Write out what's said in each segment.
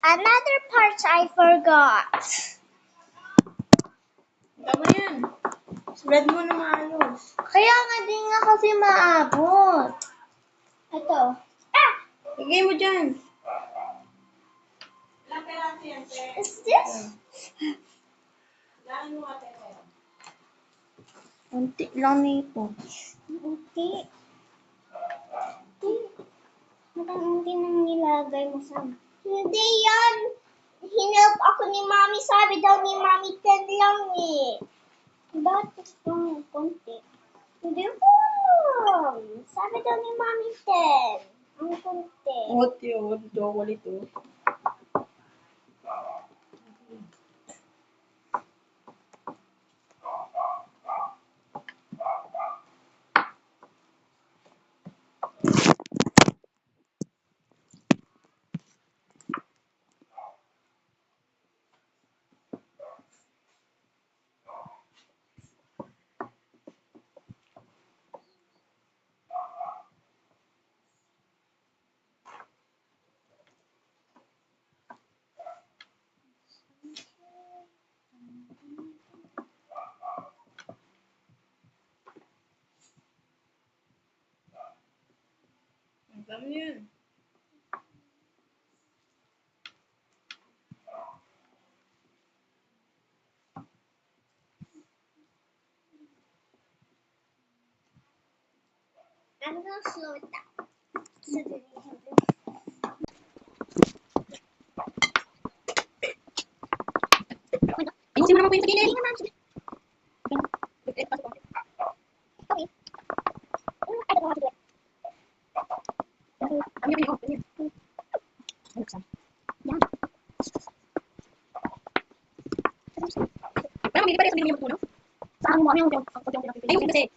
Another part I forgot. Tama yan. Spread mo na maayos. Kaya nga din nga kasi maabot. Ito. Lagay mo dyan. Is this? Unti lang nito. Hindi. Hindi nang nilagay mo sa... Hindi yan. Hinelp ako ni Mami. Sabi daw ni Mami 10 lang eh. Bakit gusto mo konti? Hindi ko alam. Sabi daw ni Mami 10. Ang konti. What yun? Chocolate to. Ang dami yun. I'm gonna slow it down. So that you can do Ayusin mo naman po yung sa gilid. Hindi naman. Okay. Pasok ko. Okay. I don't know how to do it. Ang yun, ang yun. Ay, buksan. Yan. Parang hindi pa rin sabihin mo yung puno. Saan mo? Ayun kasi.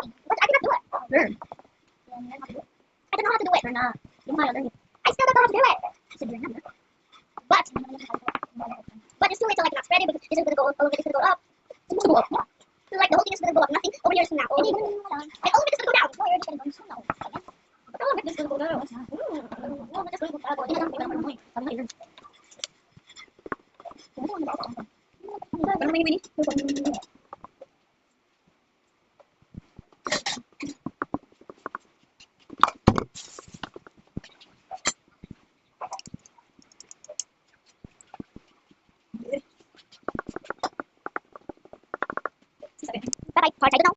But I cannot do it. Learn. I don't know how to do it. Learn na. Yung kaya, learn it. I still don't know how to do it. Kasi learn na. But it's too late to like not spread it because this is gonna go all of it is gonna go up. Gusto mo up. So like the whole thing is gonna go up. Nothing over here is gonna all of it is gonna go down. No, you're just gonna go down. All of it is gonna go down. No, but it's gonna go down. Parang may mini. Bye bye. Part I don't know.